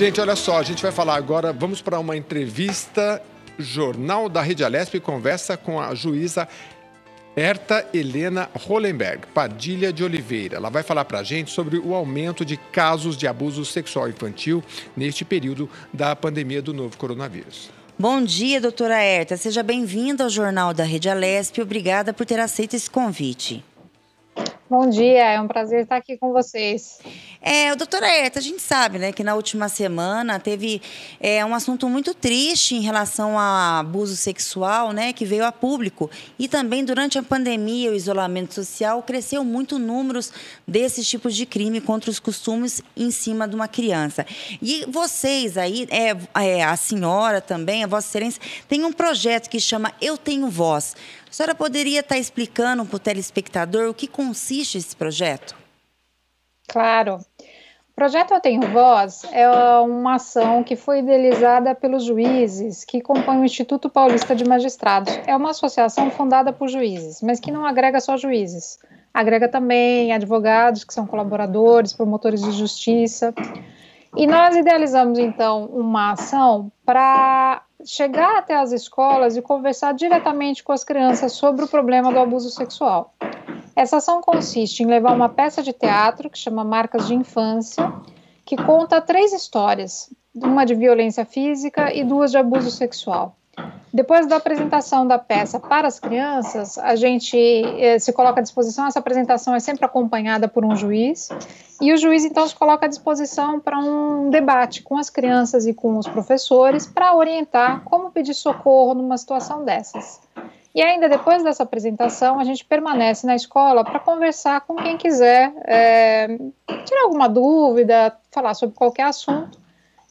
Gente, olha só, a gente vai falar agora, vamos para uma entrevista. Jornal da Rede Alesp conversa com a juíza Herta Helena Hollenberg Padilha de Oliveira. Ela vai falar para a gente sobre o aumento de casos de abuso sexual infantil neste período da pandemia do novo coronavírus. Bom dia, doutora Herta. Seja bem-vinda ao Jornal da Rede Alesp. Obrigada por ter aceito esse convite. Bom dia, é um prazer estar aqui com vocês. Doutora Herta, a gente sabe, né, que na última semana teve um assunto muito triste em relação ao abuso sexual, né, que veio a público. E também durante a pandemia, o isolamento social, cresceu muito o número desses tipos de crime contra os costumes em cima de uma criança. E vocês aí, a senhora também, a Vossa Excelência, tem um projeto que chama Eu Tenho Voz. A senhora poderia estar explicando para o telespectador o que consiste esse projeto? Claro. O projeto Eu Tenho Voz é uma ação que foi idealizada pelos juízes que compõem o Instituto Paulista de Magistrados. É uma associação fundada por juízes, mas que não agrega só juízes. Agrega também advogados que são colaboradores, promotores de justiça. E nós idealizamos, então, uma ação para chegar até as escolas e conversar diretamente com as crianças sobre o problema do abuso sexual. Essa ação consiste em levar uma peça de teatro, que chama Marcas de Infância, que conta 3 histórias, uma de violência física e 2 de abuso sexual. Depois da apresentação da peça para as crianças, a gente se coloca à disposição, essa apresentação é sempre acompanhada por um juiz, e o juiz então se coloca à disposição para um debate com as crianças e com os professores para orientar como pedir socorro numa situação dessas. E ainda depois dessa apresentação, a gente permanece na escola para conversar com quem quiser, tirar alguma dúvida, falar sobre qualquer assunto.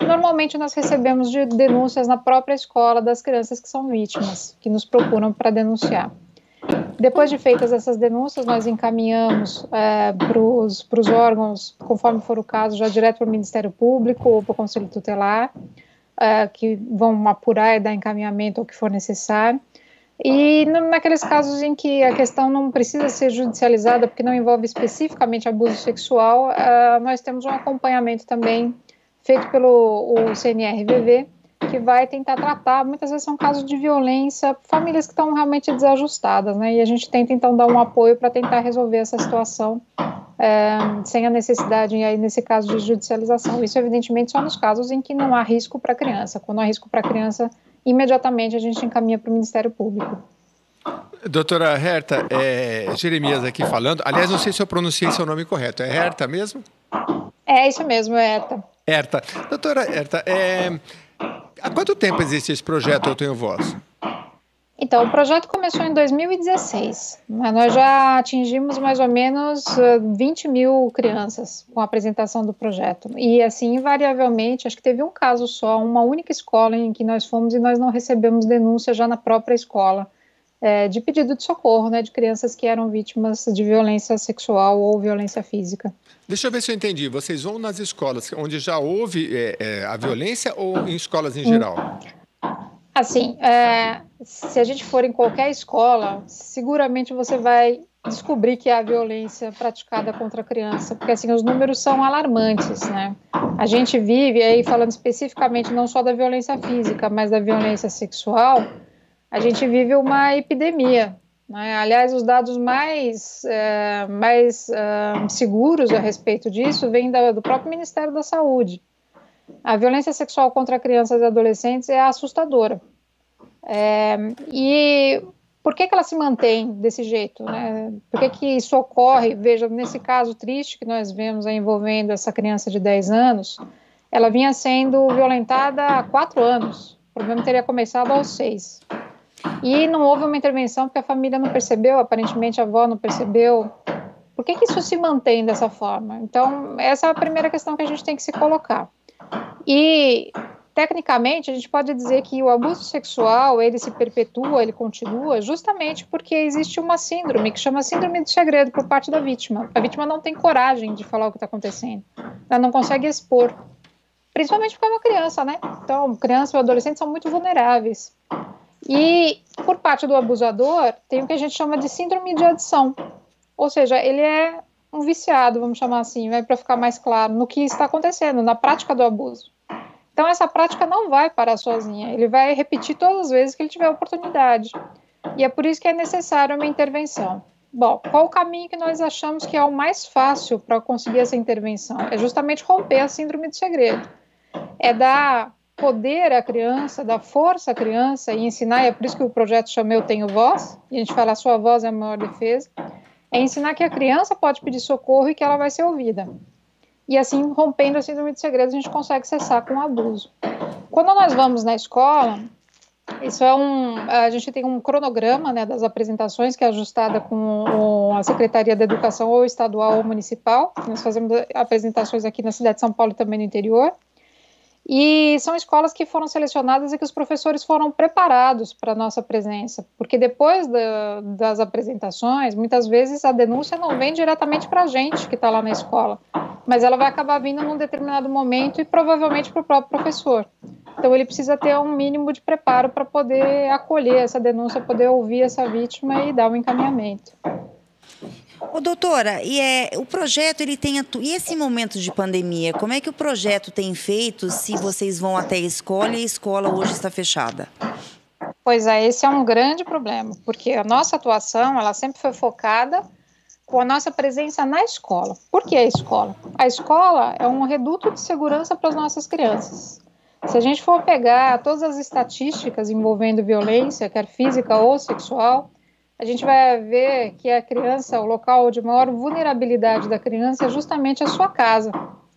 Normalmente nós recebemos denúncias na própria escola das crianças que são vítimas, que nos procuram para denunciar. Depois de feitas essas denúncias, nós encaminhamos para os órgãos, conforme for o caso, já direto para o Ministério Público ou para o Conselho Tutelar, que vão apurar e dar encaminhamento ao que for necessário. E naqueles casos em que a questão não precisa ser judicializada, porque não envolve especificamente abuso sexual, nós temos um acompanhamento também feito pelo CNRVV, que vai tentar tratar, muitas vezes são casos de violência, famílias que estão realmente desajustadas, né, e a gente tenta então dar um apoio para tentar resolver essa situação sem a necessidade, aí, nesse caso, de judicialização. Isso, evidentemente, só nos casos em que não há risco para a criança. Quando há risco para a criança, imediatamente a gente encaminha para o Ministério Público. Doutora Herta, Jeremias aqui falando. Aliás, não sei se eu pronunciei seu nome correto. É Herta mesmo? É isso mesmo, é Herta. Herta. Doutora Herta, há quanto tempo existe esse projeto Eu Tenho Voz? Então, o projeto começou em 2016, mas nós já atingimos mais ou menos 20 mil crianças com a apresentação do projeto. E assim, invariavelmente, acho que teve um caso só, uma única escola em que nós fomos e nós não recebemos denúncia já na própria escola, de pedido de socorro, né, de crianças que eram vítimas de violência sexual ou violência física. Deixa eu ver se eu entendi. Vocês vão nas escolas onde já houve a violência ou em escolas em geral? Assim, se a gente for em qualquer escola, seguramente você vai descobrir que há violência praticada contra a criança, porque assim, os números são alarmantes, né? A gente vive aí, falando especificamente não só da violência física, mas da violência sexual, a gente vive uma epidemia, né? Aliás, os dados mais seguros a respeito disso vêm do próprio Ministério da Saúde. A violência sexual contra crianças e adolescentes é assustadora. E por que ela se mantém desse jeito, né? Por que isso ocorre? Veja, nesse caso triste que nós vemos aí envolvendo essa criança de 10 anos, ela vinha sendo violentada há 4 anos. O problema teria começado aos 6. E não houve uma intervenção porque a família não percebeu, aparentemente a avó não percebeu. Por que isso se mantém dessa forma? Então, essa é a primeira questão que a gente tem que se colocar. E, tecnicamente, a gente pode dizer que o abuso sexual, ele se perpetua, ele continua, justamente porque existe uma síndrome, que chama síndrome do segredo por parte da vítima. A vítima não tem coragem de falar o que está acontecendo, ela não consegue expor, principalmente porque é uma criança, né? Então, criança e adolescente são muito vulneráveis. E, por parte do abusador, tem o que a gente chama de síndrome de adição, ou seja, ele é um viciado, vamos chamar assim, para ficar mais claro, no que está acontecendo, na prática do abuso. Então, essa prática não vai parar sozinha, ele vai repetir todas as vezes que ele tiver oportunidade. E é por isso que é necessária uma intervenção. Bom, qual o caminho que nós achamos que é o mais fácil para conseguir essa intervenção? É justamente romper a síndrome do segredo. É dar poder à criança, dar força à criança e ensinar, e é por isso que o projeto chama Eu Tenho Voz, e a gente fala a sua voz é a maior defesa, é ensinar que a criança pode pedir socorro e que ela vai ser ouvida. E assim, rompendo a síndrome do segredo, a gente consegue cessar com o abuso. Quando nós vamos na escola, isso é a gente tem um cronograma, né, das apresentações que é ajustada com a Secretaria da Educação ou estadual ou municipal. Nós fazemos apresentações aqui na cidade de São Paulo e também no interior. E são escolas que foram selecionadas e que os professores foram preparados para a nossa presença, porque depois das apresentações, muitas vezes a denúncia não vem diretamente para a gente que está lá na escola, mas ela vai acabar vindo num determinado momento e provavelmente para o próprio professor. Então ele precisa ter um mínimo de preparo para poder acolher essa denúncia, poder ouvir essa vítima e dar um encaminhamento. Ô, doutora, o projeto, ele tem... E esse momento de pandemia, como é que o projeto tem feito se vocês vão até a escola e a escola hoje está fechada? Pois é, esse é um grande problema, porque a nossa atuação, ela sempre foi focada com a nossa presença na escola. Por que a escola? A escola é um reduto de segurança para as nossas crianças. Se a gente for pegar todas as estatísticas envolvendo violência, quer física ou sexual, a gente vai ver que a criança, o local de maior vulnerabilidade da criança é justamente a sua casa,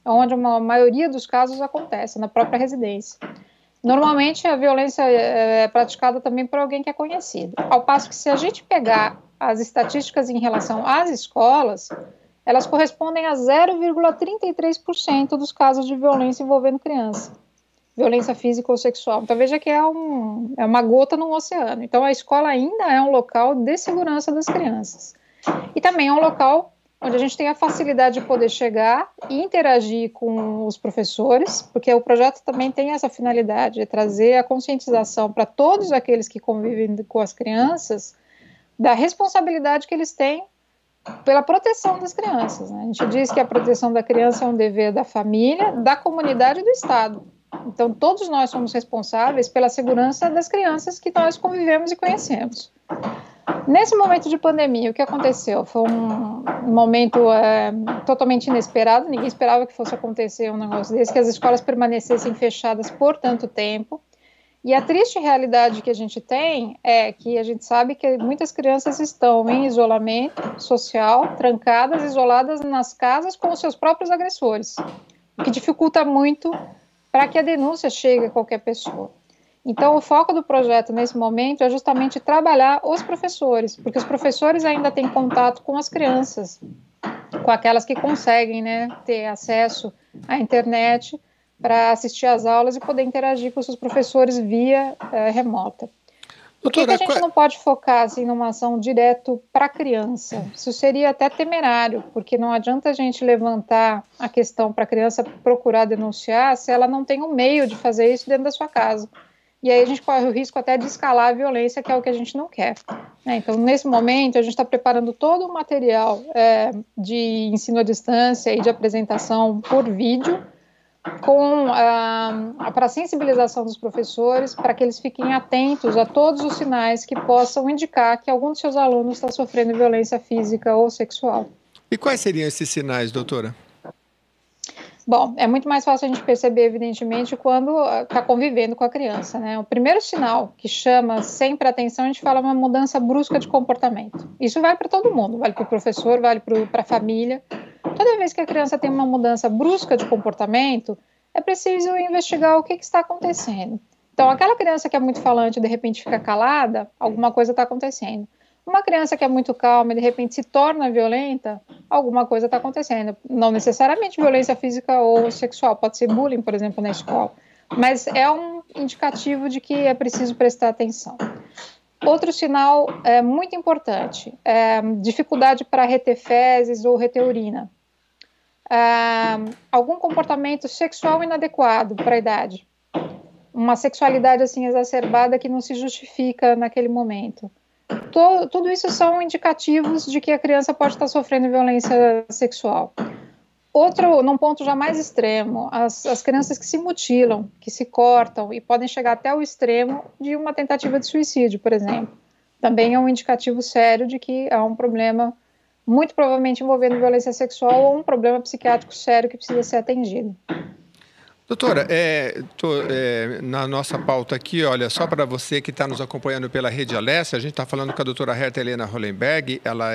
onde a maioria dos casos acontece, na própria residência. Normalmente a violência é praticada também por alguém que é conhecido. Ao passo que se a gente pegar as estatísticas em relação às escolas, elas correspondem a 0,33% dos casos de violência envolvendo criança. Violência física ou sexual. Então, veja que é uma gota no oceano. Então, a escola ainda é um local de segurança das crianças. E também é um local onde a gente tem a facilidade de poder chegar e interagir com os professores, porque o projeto também tem essa finalidade, de trazer a conscientização para todos aqueles que convivem com as crianças, da responsabilidade que eles têm pela proteção das crianças, né? A gente diz que a proteção da criança é um dever da família, da comunidade e do Estado. Então, todos nós somos responsáveis pela segurança das crianças que nós convivemos e conhecemos. Nesse momento de pandemia, o que aconteceu? Foi um momento totalmente inesperado, ninguém esperava que fosse acontecer um negócio desse, que as escolas permanecessem fechadas por tanto tempo. E a triste realidade que a gente tem é que a gente sabe que muitas crianças estão em isolamento social, trancadas, isoladas nas casas com os seus próprios agressores, o que dificulta muito para que a denúncia chegue a qualquer pessoa. Então, o foco do projeto nesse momento é justamente trabalhar os professores, porque os professores ainda têm contato com as crianças, com aquelas que conseguem, né, ter acesso à internet para assistir às aulas e poder interagir com os seus professores via remota. Por que a gente não pode focar assim, numa ação direto para a criança? Isso seria até temerário, porque não adianta a gente levantar a questão para a criança procurar denunciar se ela não tem um meio de fazer isso dentro da sua casa. E aí a gente corre o risco até de escalar a violência, que é o que a gente não quer. Então, nesse momento, a gente está preparando todo o material de ensino à distância e de apresentação por vídeo, para a sensibilização dos professores, para que eles fiquem atentos a todos os sinais que possam indicar que algum de seus alunos está sofrendo violência física ou sexual. E quais seriam esses sinais, doutora? Bom, é muito mais fácil a gente perceber, evidentemente, quando está convivendo com a criança, né? O primeiro sinal que chama sempre a atenção, a gente fala uma mudança brusca de comportamento. Isso vale para todo mundo, vale para o professor, vale para a família. Toda vez que a criança tem uma mudança brusca de comportamento, é preciso investigar o que está acontecendo. Então, aquela criança que é muito falante e de repente fica calada, alguma coisa está acontecendo. Uma criança que é muito calma e de repente se torna violenta, alguma coisa está acontecendo. Não necessariamente violência física ou sexual, pode ser bullying, por exemplo, na escola. Mas é um indicativo de que é preciso prestar atenção. Outro sinal muito importante é dificuldade para reter fezes ou reter urina. Algum comportamento sexual inadequado para a idade. Uma sexualidade assim exacerbada que não se justifica naquele momento. Tudo isso são indicativos de que a criança pode estar sofrendo violência sexual. Num ponto já mais extremo, as crianças que se mutilam, que se cortam e podem chegar até o extremo de uma tentativa de suicídio, por exemplo. Também é um indicativo sério de que há um problema, muito provavelmente envolvendo violência sexual ou um problema psiquiátrico sério que precisa ser atendido. Doutora, na nossa pauta aqui, olha, só para você que está nos acompanhando pela Rede Alessia, a gente está falando com a doutora Herta Helena Hollenberg, ela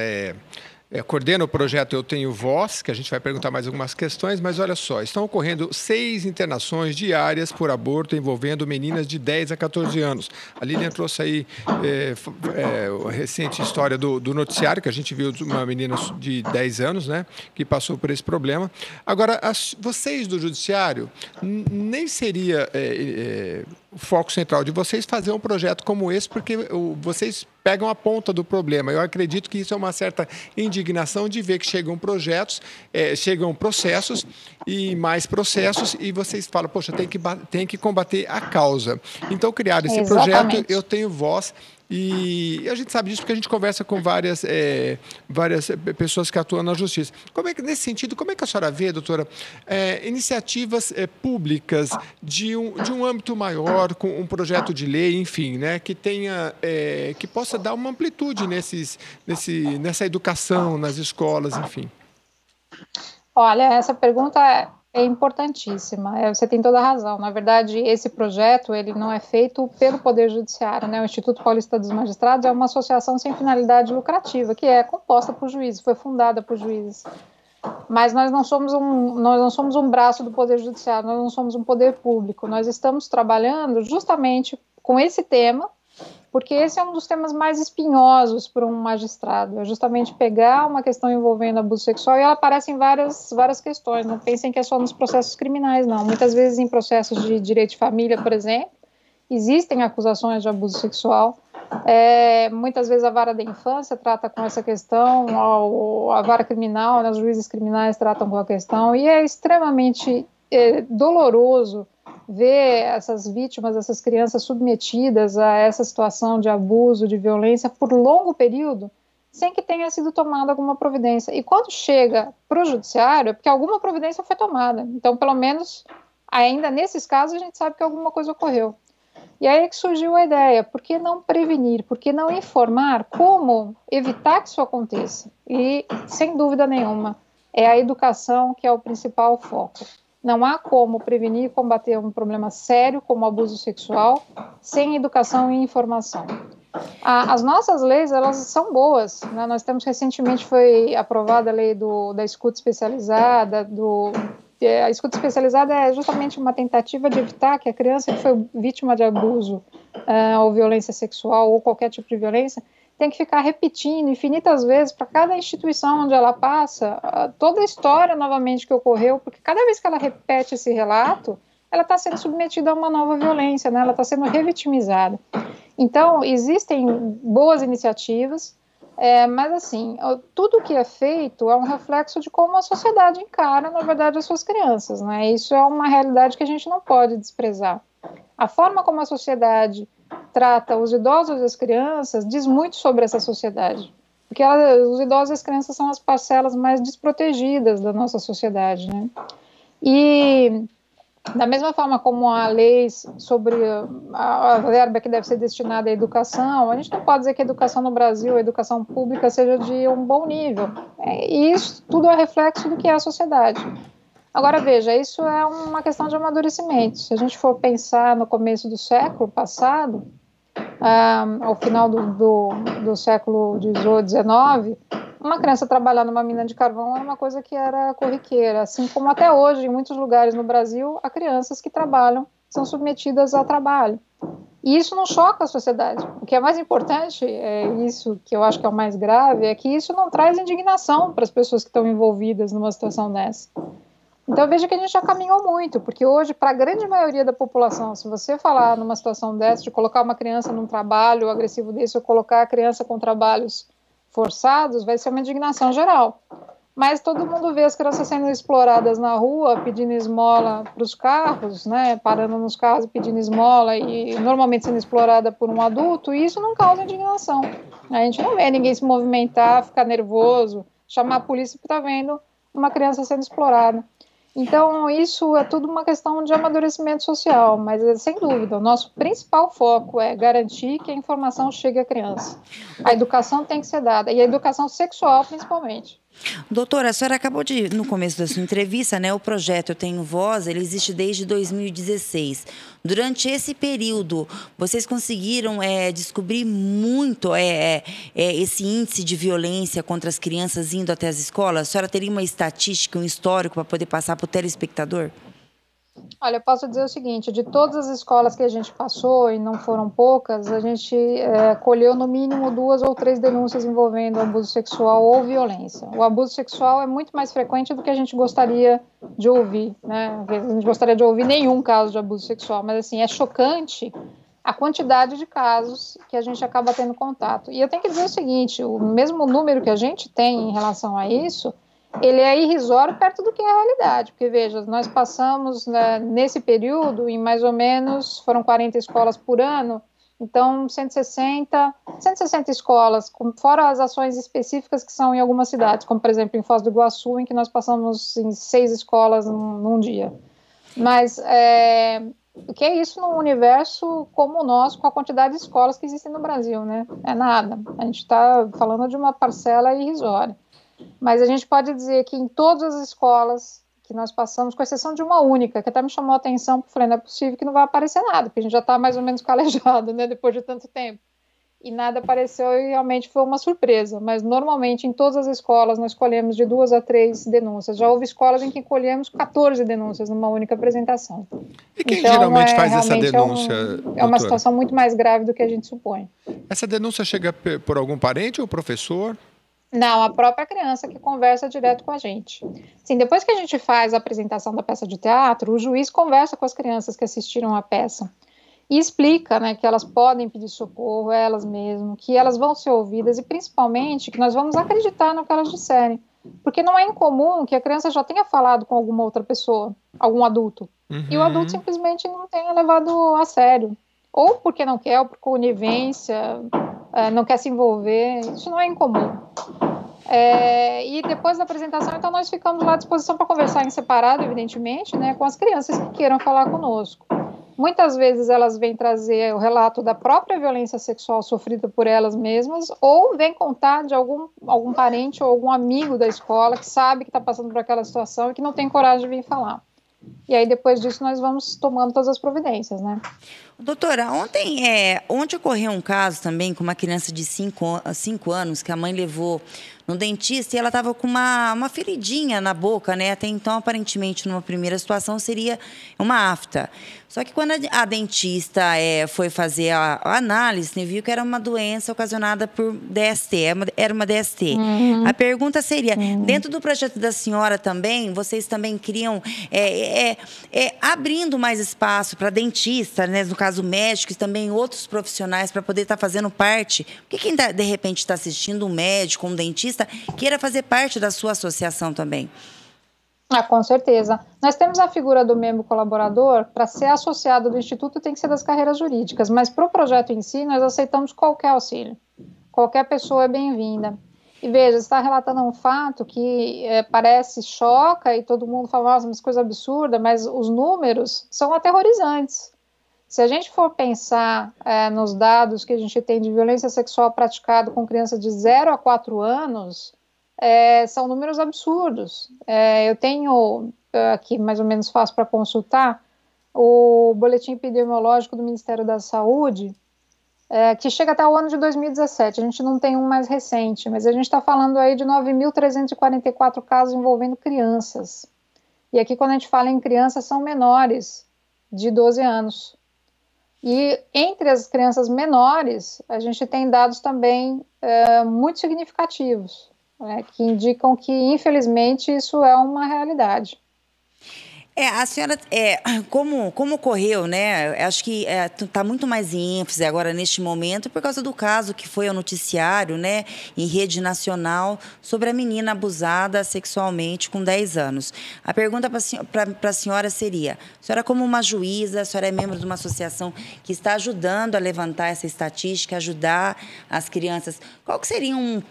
coordena o projeto Eu Tenho Voz, que a gente vai perguntar mais algumas questões, mas olha só, estão ocorrendo 6 internações diárias por aborto envolvendo meninas de 10 a 14 anos. A Lilian trouxe aí a recente história do noticiário, que a gente viu de uma menina de 10 anos, né, que passou por esse problema. Agora, vocês do Judiciário, nem seria o foco central de vocês fazer um projeto como esse, porque vocês pegam a ponta do problema. Eu acredito que isso é uma certa indignação de ver que chegam projetos, chegam processos e mais processos e vocês falam, poxa, tem que combater a causa. Então, criaram esse projeto, Eu Tenho Voz, e a gente sabe disso porque a gente conversa com várias pessoas que atuam na justiça. Nesse sentido, como é que a senhora vê, doutora, iniciativas públicas de um âmbito maior, com um projeto de lei, enfim, né, que possa dar uma amplitude nessa educação, nas escolas, enfim? Olha, essa pergunta é importantíssima, você tem toda a razão. Na verdade, esse projeto ele não é feito pelo Poder Judiciário, né? O Instituto Paulista dos Magistrados é uma associação sem finalidade lucrativa, que é composta por juízes, foi fundada por juízes. Mas nós não somos um braço do Poder Judiciário, nós não somos um poder público, nós estamos trabalhando justamente com esse tema, porque esse é um dos temas mais espinhosos para um magistrado, é justamente pegar uma questão envolvendo abuso sexual, e ela aparece em várias questões, não pensem que é só nos processos criminais, não. Muitas vezes em processos de direito de família, por exemplo, existem acusações de abuso sexual, muitas vezes a vara da infância trata com essa questão, a vara criminal, né, os juízes criminais tratam com a questão, e é extremamente doloroso ver essas vítimas, essas crianças submetidas a essa situação de abuso, de violência por longo período, sem que tenha sido tomada alguma providência. E quando chega para o judiciário, é porque alguma providência foi tomada. Então, pelo menos, ainda nesses casos, a gente sabe que alguma coisa ocorreu. E aí é que surgiu a ideia, por que não prevenir, por que não informar como evitar que isso aconteça? E, sem dúvida nenhuma, é a educação que é o principal foco. Não há como prevenir e combater um problema sério como o abuso sexual sem educação e informação. As nossas leis, elas são boas, né? Nós temos recentemente, foi aprovada a lei da escuta especializada, a escuta especializada é justamente uma tentativa de evitar que a criança que foi vítima de abuso ou violência sexual ou qualquer tipo de violência tem que ficar repetindo infinitas vezes para cada instituição onde ela passa toda a história novamente que ocorreu, porque cada vez que ela repete esse relato, ela está sendo submetida a uma nova violência, né? Ela está sendo revitimizada. Então, existem boas iniciativas, mas assim, tudo que é feito é um reflexo de como a sociedade encara, na verdade, as suas crianças, né? Isso é uma realidade que a gente não pode desprezar. A forma como a sociedade trata os idosos e as crianças diz muito sobre essa sociedade, porque os idosos e as crianças são as parcelas mais desprotegidas da nossa sociedade, né? E da mesma forma como há leis sobre a verba que deve ser destinada à educação, a gente não pode dizer que a educação no Brasil, a educação pública, seja de um bom nível. E isso tudo é reflexo do que é a sociedade. Agora, veja, isso é uma questão de amadurecimento. Se a gente for pensar no começo do século passado, ao final do século XIX, uma criança trabalhar numa mina de carvão era uma coisa que era corriqueira, assim como até hoje, em muitos lugares no Brasil, há crianças que trabalham, são submetidas a trabalho. E isso não choca a sociedade. O que é mais importante, isso que eu acho que é o mais grave, é que isso não traz indignação para as pessoas que estão envolvidas numa situação dessa. Então, veja que a gente já caminhou muito, porque hoje, para a grande maioria da população, se você falar numa situação dessa, de colocar uma criança num trabalho agressivo desse, ou colocar a criança com trabalhos forçados, vai ser uma indignação geral. Mas todo mundo vê as crianças sendo exploradas na rua, pedindo esmola para os carros, né, parando nos carros e pedindo esmola, e normalmente sendo explorada por um adulto, e isso não causa indignação. A gente não vê ninguém se movimentar, ficar nervoso, chamar a polícia porque está vendo uma criança sendo explorada. Então, isso é tudo uma questão de amadurecimento social, mas, sem dúvida, o nosso principal foco é garantir que a informação chegue à criança. A educação tem que ser dada, e a educação sexual, principalmente. Doutora, a senhora acabou de, no começo da sua entrevista, né, o projeto Eu Tenho Voz, ele existe desde 2016. Durante esse período, vocês conseguiram descobrir muito esse índice de violência contra as crianças indo até as escolas? A senhora teria uma estatística, um histórico para poder passar para o telespectador? Olha, eu posso dizer o seguinte, de todas as escolas que a gente passou, e não foram poucas, a gente colheu no mínimo 2 ou 3 denúncias envolvendo abuso sexual ou violência. O abuso sexual é muito mais frequente do que a gente gostaria de ouvir, né? A gente gostaria de ouvir nenhum caso de abuso sexual, mas assim, é chocante a quantidade de casos que a gente acaba tendo contato. E eu tenho que dizer o seguinte, o mesmo número que a gente tem em relação a isso, ele é irrisório perto do que é a realidade, porque, veja, nós passamos, né, nesse período, em mais ou menos, foram 40 escolas por ano, então 160 escolas, fora as ações específicas que são em algumas cidades, como, por exemplo, em Foz do Iguaçu, em que nós passamos em 6 escolas num dia. Mas, o que é isso num universo como o nosso, com a quantidade de escolas que existem no Brasil, né? É nada. A gente está falando de uma parcela irrisória. Mas a gente pode dizer que em todas as escolas que nós passamos, com exceção de uma única, que até me chamou a atenção, porque eu falei, não é possível que não vai aparecer nada, porque a gente já está mais ou menos calejado, né, depois de tanto tempo. E nada apareceu e realmente foi uma surpresa. Mas normalmente em todas as escolas nós colhemos de 2 a 3 denúncias. Já houve escolas em que colhemos 14 denúncias numa única apresentação. E quem geralmente faz essa denúncia, é uma situação muito mais grave do que a gente supõe. Essa denúncia chega por algum parente ou professor? Não, a própria criança que conversa direto com a gente. Sim, depois que a gente faz a apresentação da peça de teatro, o juiz conversa com as crianças que assistiram à peça e explica, né, que elas podem pedir socorro, elas mesmas, que elas vão ser ouvidas e, principalmente, que nós vamos acreditar no que elas disserem. Porque não é incomum que a criança já tenha falado com alguma outra pessoa, algum adulto, e o adulto simplesmente não tenha levado a sério. Ou porque não quer, ou por conivência, não quer se envolver, isso não é incomum. E depois da apresentação, então, nós ficamos lá à disposição para conversar em separado, evidentemente, né, com as crianças que queiram falar conosco. Muitas vezes elas vêm trazer o relato da própria violência sexual sofrida por elas mesmas, ou vêm contar de algum parente ou algum amigo da escola que sabe que está passando por aquela situação e que não tem coragem de vir falar. E aí, depois disso, nós vamos tomando todas as providências, né? Doutora, ontem ocorreu um caso também com uma criança de 5 anos que a mãe levou no dentista e ela estava com uma feridinha na boca, né? Até então, aparentemente, numa primeira situação, seria uma afta. Só que quando a dentista foi fazer a análise, né, viu que era uma doença ocasionada por DST, era uma DST. A pergunta seria, dentro do projeto da senhora também, vocês também criam, abrindo mais espaço para dentista, né, no caso médicos e também outros profissionais para poder estar fazendo parte, porque quem de repente está assistindo, um médico, um dentista, queira fazer parte da sua associação também. Com certeza. Nós temos a figura do membro colaborador, para ser associado do Instituto tem que ser das carreiras jurídicas, mas para o projeto em si nós aceitamos qualquer auxílio. Qualquer pessoa é bem-vinda. E veja, você está relatando um fato que choca e todo mundo fala, nossa, mas coisa absurda, mas os números são aterrorizantes. Se a gente for pensar nos dados que a gente tem de violência sexual praticada com crianças de 0 a 4 anos, são números absurdos. Eu tenho aqui, mais ou menos fácil para consultar, o boletim epidemiológico do Ministério da Saúde, que chega até o ano de 2017. A gente não tem um mais recente, mas a gente está falando aí de 9.344 casos envolvendo crianças. E aqui, quando a gente fala em crianças, são menores de 12 anos. E entre as crianças menores, a gente tem dados também muito significativos, que indicam que, infelizmente, isso é uma realidade. A senhora, como ocorreu, né? Acho que está muito mais em ênfase agora neste momento por causa do caso que foi ao noticiário, né, em rede nacional, sobre a menina abusada sexualmente com 10 anos. A pergunta para a senhora seria: a senhora, como uma juíza, a senhora é membro de uma associação que está ajudando a levantar essa estatística, ajudar as crianças, qual que seria um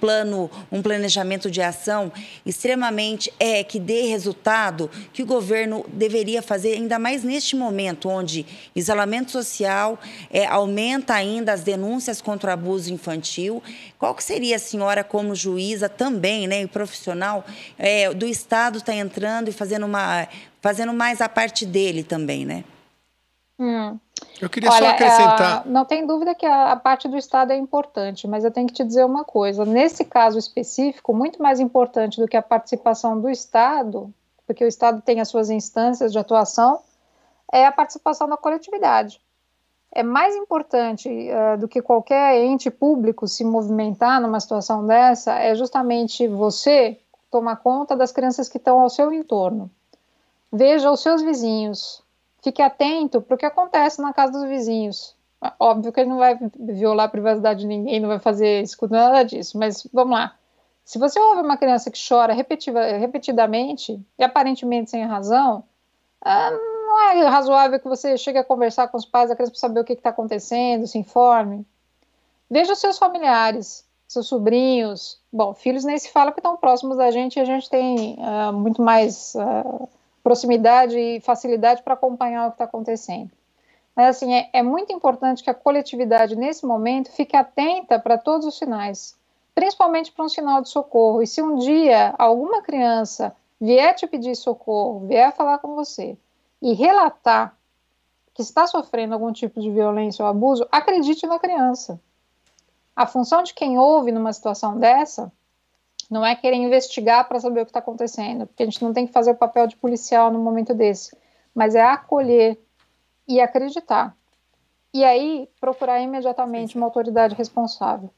planejamento de ação extremamente que dê resultado, que o governo deveria fazer, ainda mais neste momento, onde isolamento social aumenta ainda as denúncias contra o abuso infantil? Qual que seria a senhora, como juíza também, né, e profissional, do Estado está entrando e fazendo mais a parte dele também, né? Eu queria só acrescentar... Não tem dúvida que a parte do Estado é importante, mas eu tenho que te dizer uma coisa. Nesse caso específico, muito mais importante do que a participação do Estado, porque o Estado tem as suas instâncias de atuação, é a participação da coletividade. É mais importante do que qualquer ente público se movimentar numa situação dessa, é justamente você tomar conta das crianças que estão ao seu entorno. Veja os seus vizinhos, fique atento para o que acontece na casa dos vizinhos. Óbvio que ele não vai violar a privacidade de ninguém, não vai fazer escudo, nada disso, mas vamos lá. Se você ouve uma criança que chora repetidamente e aparentemente sem razão, não é razoável que você chegue a conversar com os pais da criança para saber o que está acontecendo, se informe. Veja os seus familiares, seus sobrinhos. Bom, filhos nem se fala porque estão próximos da gente e a gente tem muito mais proximidade e facilidade para acompanhar o que está acontecendo. Mas, assim, é muito importante que a coletividade, nesse momento, fique atenta para todos os sinais, principalmente para um sinal de socorro. E se um dia alguma criança vier te pedir socorro, vier falar com você e relatar que está sofrendo algum tipo de violência ou abuso, acredite na criança. A função de quem ouve numa situação dessa não é querer investigar para saber o que está acontecendo, porque a gente não tem que fazer o papel de policial no momento desse, mas é acolher e acreditar. E aí, procurar imediatamente uma autoridade responsável.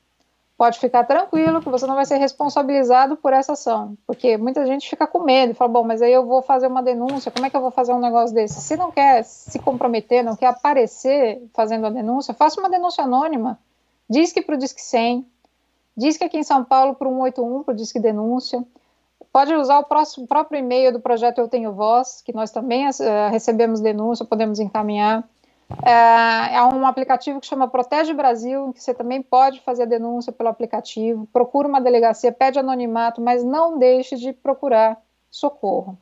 Pode ficar tranquilo que você não vai ser responsabilizado por essa ação, porque muita gente fica com medo e fala, bom, mas aí eu vou fazer uma denúncia, como é que eu vou fazer um negócio desse? Se não quer se comprometer, não quer aparecer fazendo a denúncia, faça uma denúncia anônima, disque para o Disque 100, disque aqui em São Paulo para o 181, para o Disque Denúncia, pode usar o próprio e-mail do projeto Eu Tenho Voz, que nós também recebemos denúncia, podemos encaminhar. É um aplicativo que chama Protege Brasil, em que você também pode fazer a denúncia pelo aplicativo, procura uma delegacia, pede anonimato, mas não deixe de procurar socorro.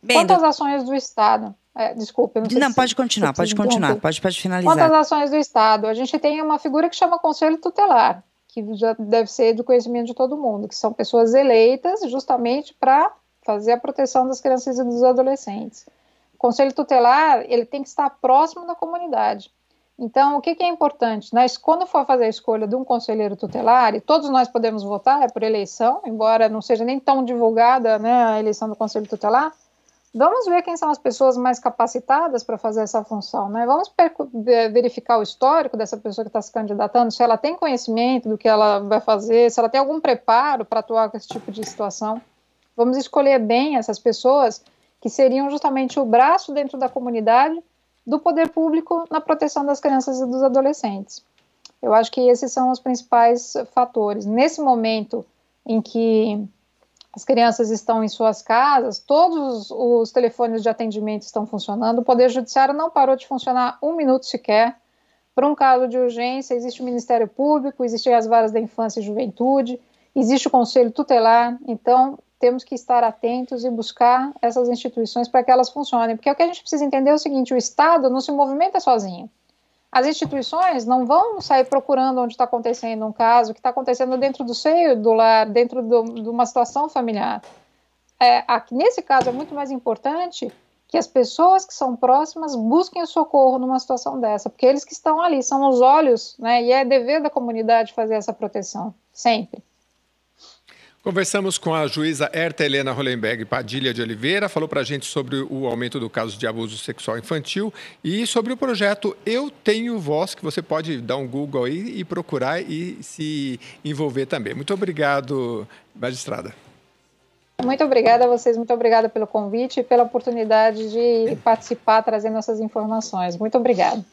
Quanto às ações do Estado... desculpa, eu não sei Não, pode continuar, pode finalizar. Quanto às ações do Estado, a gente tem uma figura que chama Conselho Tutelar, que já deve ser do conhecimento de todo mundo, que são pessoas eleitas justamente para fazer a proteção das crianças e dos adolescentes. O Conselho Tutelar, ele tem que estar próximo da comunidade. Então, o que é importante? Quando for fazer a escolha de um conselheiro tutelar, e todos nós podemos votar, é por eleição, embora não seja nem tão divulgada, né, a eleição do Conselho Tutelar, vamos ver quem são as pessoas mais capacitadas para fazer essa função, né? Vamos verificar o histórico dessa pessoa que está se candidatando, se ela tem conhecimento do que ela vai fazer, se ela tem algum preparo para atuar com esse tipo de situação. Vamos escolher bem essas pessoas que seriam justamente o braço dentro da comunidade do poder público na proteção das crianças e dos adolescentes. Eu acho que esses são os principais fatores. Nesse momento em que as crianças estão em suas casas, todos os telefones de atendimento estão funcionando, o Poder Judiciário não parou de funcionar um minuto sequer. Para um caso de urgência, existe o Ministério Público, existem as varas da infância e juventude, existe o Conselho Tutelar, então temos que estar atentos e buscar essas instituições para que elas funcionem, porque o que a gente precisa entender é o seguinte, o Estado não se movimenta sozinho. As instituições não vão sair procurando onde está acontecendo um caso, que está acontecendo dentro do seio do lar, dentro de uma situação familiar. Nesse caso, é muito mais importante que as pessoas que são próximas busquem o socorro numa situação dessa, porque eles que estão ali, são os olhos, né, e é dever da comunidade fazer essa proteção, sempre. Conversamos com a juíza Herta Helena Hollenberg Padilha de Oliveira, falou para a gente sobre o aumento do caso de abuso sexual infantil e sobre o projeto Eu Tenho Voz, que você pode dar um Google aí e procurar e se envolver também. Muito obrigado, magistrada. Muito obrigada a vocês, muito obrigada pelo convite e pela oportunidade de participar, trazendo essas informações. Muito obrigada.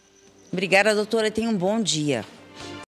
Obrigada, doutora, e tenha um bom dia.